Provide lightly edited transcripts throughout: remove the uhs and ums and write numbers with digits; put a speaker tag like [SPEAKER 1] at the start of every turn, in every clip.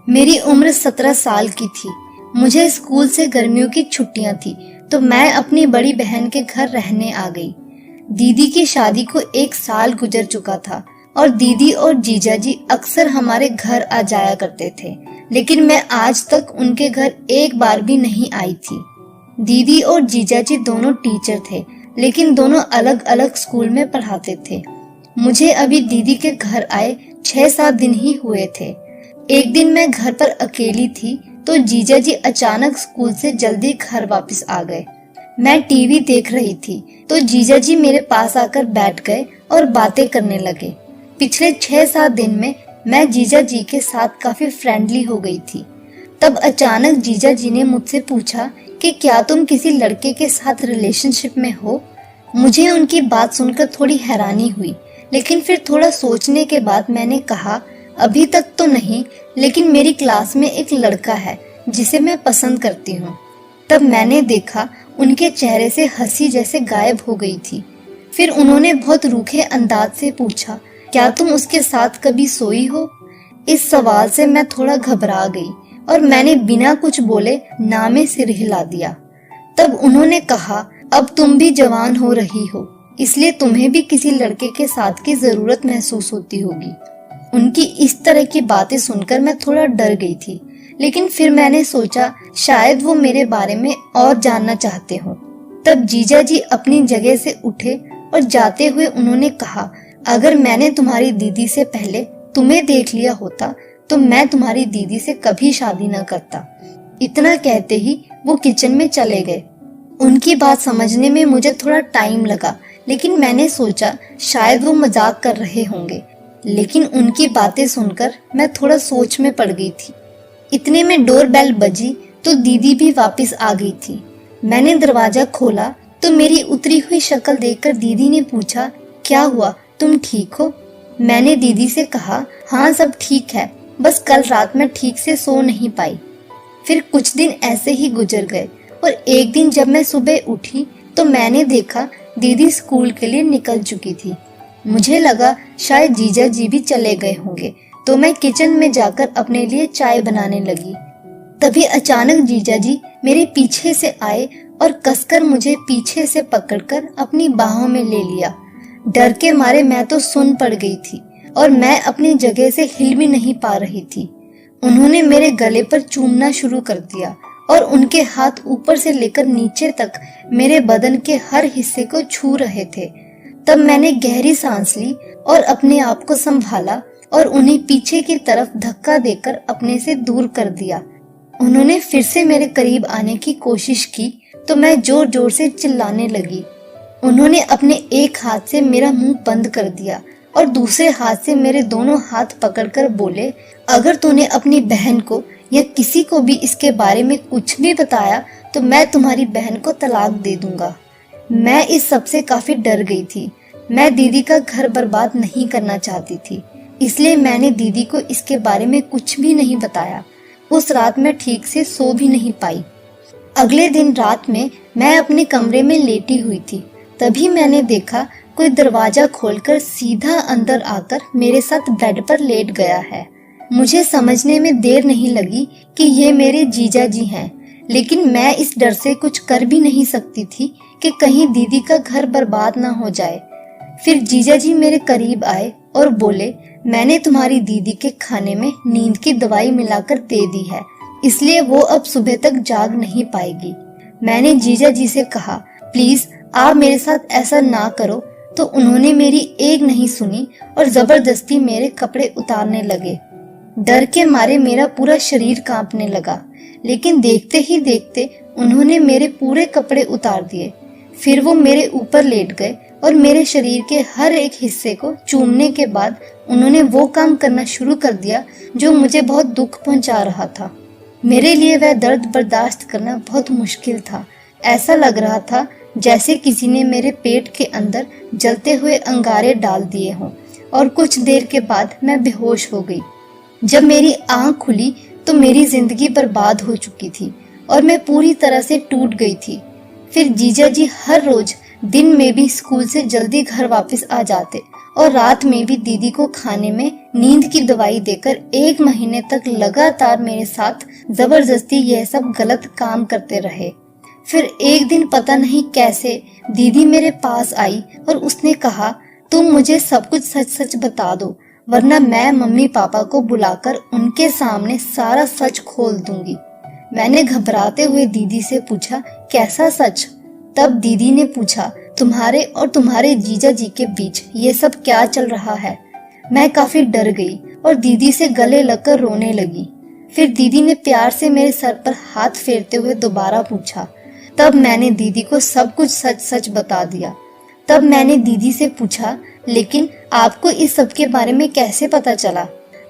[SPEAKER 1] मेरी उम्र 17 साल की थी। मुझे स्कूल से गर्मियों की छुट्टियां थी तो मैं अपनी बड़ी बहन के घर रहने आ गई। दीदी की शादी को 1 साल गुजर चुका था और दीदी और जीजा जी अक्सर हमारे घर आ जाया करते थे, लेकिन मैं आज तक उनके घर एक बार भी नहीं आई थी। दीदी और जीजा जी दोनों टीचर थे, लेकिन दोनों अलग अलग स्कूल में पढ़ाते थे। मुझे अभी दीदी के घर आए 6-7 दिन ही हुए थे। एक दिन मैं घर पर अकेली थी तो जीजा जी अचानक स्कूल से जल्दी घर वापस आ गए। मैं टीवी देख रही थी तो जीजा जी मेरे पास आकर बैठ गए और बातें करने लगे। पिछले 6-7 दिन में मैं जीजा जी के साथ काफी फ्रेंडली हो गई थी। तब अचानक जीजा जी ने मुझसे पूछा कि क्या तुम किसी लड़के के साथ रिलेशनशिप में हो। मुझे उनकी बात सुनकर थोड़ी हैरानी हुई, लेकिन फिर थोड़ा सोचने के बाद मैंने कहा, अभी तक तो नहीं, लेकिन मेरी क्लास में एक लड़का है जिसे मैं पसंद करती हूँ। तब मैंने देखा उनके चेहरे से हंसी जैसे गायब हो गई थी। फिर उन्होंने बहुत रूखे अंदाज से पूछा, क्या तुम उसके साथ कभी सोई हो? इस सवाल से मैं थोड़ा घबरा गई और मैंने बिना कुछ बोले ना में सिर हिला दिया। तब उन्होंने कहा, अब तुम भी जवान हो रही हो, इसलिए तुम्हें भी किसी लड़के के साथ की जरूरत महसूस होती होगी। उनकी इस तरह की बातें सुनकर मैं थोड़ा डर गई थी, लेकिन फिर मैंने सोचा शायद वो मेरे बारे में और जानना चाहते हो। तब जीजा जी अपनी जगह से उठे और जाते हुए उन्होंने कहा, अगर मैंने तुम्हारी दीदी से पहले तुम्हें देख लिया होता तो मैं तुम्हारी दीदी से कभी शादी न करता। इतना कहते ही वो किचन में चले गए। उनकी बात समझने में मुझे थोड़ा टाइम लगा, लेकिन मैंने सोचा शायद वो मजाक कर रहे होंगे। लेकिन उनकी बातें सुनकर मैं थोड़ा सोच में पड़ गई थी। इतने में डोर बेल बजी तो दीदी भी वापस आ गई थी। मैंने दरवाजा खोला तो मेरी उतरी हुई शक्ल देखकर दीदी ने पूछा, क्या हुआ, तुम ठीक हो? मैंने दीदी से कहा, हाँ सब ठीक है, बस कल रात में ठीक से सो नहीं पाई। फिर कुछ दिन ऐसे ही गुजर गए और एक दिन जब मैं सुबह उठी तो मैंने देखा दीदी स्कूल के लिए निकल चुकी थी। मुझे लगा शायद जीजा जी भी चले गए होंगे, तो मैं किचन में जाकर अपने लिए चाय बनाने लगी। तभी अचानक जीजा जी मेरे पीछे से आए और कसकर मुझे पीछे से पकड़कर अपनी बाहों में ले लिया। डर के मारे मैं तो सुन्न पड़ गई थी और मैं अपनी जगह से हिल भी नहीं पा रही थी। उन्होंने मेरे गले पर चूमना शुरू कर दिया और उनके हाथ ऊपर से लेकर नीचे तक मेरे बदन के हर हिस्से को छू रहे थे। तब मैंने गहरी सांस ली और अपने आप को संभाला और उन्हें पीछे की तरफ धक्का देकर अपने से दूर कर दिया। उन्होंने फिर से मेरे करीब आने की कोशिश की तो मैं जोर जोर से चिल्लाने लगी। उन्होंने अपने एक हाथ से मेरा मुंह बंद कर दिया और दूसरे हाथ से मेरे दोनों हाथ पकड़कर बोले, अगर तूने अपनी बहन को या किसी को भी इसके बारे में कुछ भी बताया तो मैं तुम्हारी बहन को तलाक दे दूंगा। मैं इस सब से काफी डर गई थी। मैं दीदी का घर बर्बाद नहीं करना चाहती थी, इसलिए मैंने दीदी को इसके बारे में कुछ भी नहीं बताया। उस रात मैं ठीक से सो भी नहीं पाई। अगले दिन रात में मैं अपने कमरे में लेटी हुई थी। तभी मैंने देखा कोई दरवाजा खोलकर सीधा अंदर आकर मेरे साथ बेड पर लेट गया है। मुझे समझने में देर नहीं लगी कि ये मेरे जीजा जी हैं, लेकिन मैं इस डर से कुछ कर भी नहीं सकती थी कि कहीं दीदी का घर बर्बाद ना हो जाए। फिर जीजा जी मेरे करीब आए और बोले, मैंने तुम्हारी दीदी के खाने में नींद की दवाई मिलाकर दे दी है, इसलिए वो अब सुबह तक जाग नहीं पाएगी। मैंने जीजा जी से कहा, प्लीज आप मेरे साथ ऐसा ना करो, तो उन्होंने मेरी एक नहीं सुनी और जबरदस्ती मेरे कपड़े उतारने लगे। डर के मारे मेरा पूरा शरीर कांपने लगा, लेकिन देखते ही देखते उन्होंने मेरे पूरे कपड़े उतार दिए। फिर वो मेरे ऊपर लेट गए और मेरे शरीर के हर एक हिस्से को चूमने के बाद उन्होंने वो काम करना शुरू कर दिया जो मुझे बहुत दुख पहुंचा रहा था। मेरे लिए वह दर्द बर्दाश्त करना बहुत मुश्किल था। ऐसा लग रहा था जैसे किसी ने मेरे पेट के अंदर जलते हुए अंगारे डाल दिए हों और कुछ देर के बाद मैं बेहोश हो गई। जब मेरी आंख खुली तो मेरी जिंदगी बर्बाद हो चुकी थी और मैं पूरी तरह से टूट गई थी। फिर जीजा जी हर रोज दिन में भी स्कूल से जल्दी घर वापस आ जाते और रात में भी दीदी को खाने में नींद की दवाई देकर 1 महीने तक लगातार मेरे साथ जबरदस्ती यह सब गलत काम करते रहे। फिर एक दिन पता नहीं कैसे दीदी मेरे पास आई और उसने कहा, तुम मुझे सब कुछ सच सच बता दो, वरना मैं मम्मी पापा को बुलाकर उनके सामने सारा सच खोल दूंगी। मैंने घबराते हुए दीदी से पूछा, कैसा सच? तब दीदी ने पूछा, तुम्हारे और तुम्हारे जीजा जी के बीच ये सब क्या चल रहा है? मैं काफी डर गई और दीदी से गले लगकर रोने लगी। फिर दीदी ने प्यार से मेरे सर पर हाथ फेरते हुए दोबारा पूछा। तब मैंने दीदी को सब कुछ सच सच बता दिया। तब मैंने दीदी से पूछा, लेकिन आपको इस सब के बारे में कैसे पता चला?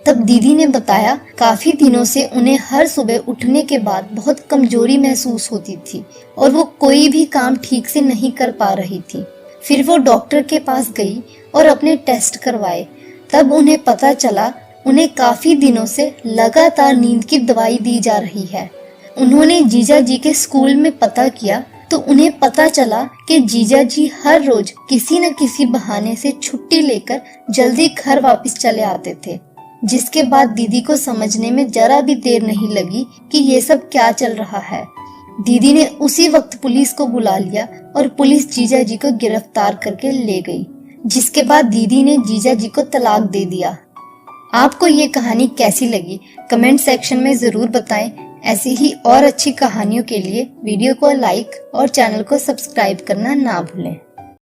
[SPEAKER 1] तब दीदी ने बताया, काफी दिनों से उन्हें हर सुबह उठने के बाद बहुत कमजोरी महसूस होती थी और वो कोई भी काम ठीक से नहीं कर पा रही थी। फिर वो डॉक्टर के पास गई और अपने टेस्ट करवाए। तब उन्हें पता चला उन्हें काफी दिनों से लगातार नींद की दवाई दी जा रही है। उन्होंने जीजा जी के स्कूल में पता किया तो उन्हें पता चला कि जीजा जी हर रोज किसी न किसी बहाने से छुट्टी लेकर जल्दी घर वापस चले आते थे, जिसके बाद दीदी को समझने में जरा भी देर नहीं लगी कि ये सब क्या चल रहा है। दीदी ने उसी वक्त पुलिस को बुला लिया और पुलिस जीजा जी को गिरफ्तार करके ले गई, जिसके बाद दीदी ने जीजा जी को तलाक दे दिया। आपको ये कहानी कैसी लगी कमेंट सेक्शन में जरूर बताएं। ऐसी ही और अच्छी कहानियों के लिए वीडियो को लाइक और चैनल को सब्सक्राइब करना ना भूलें।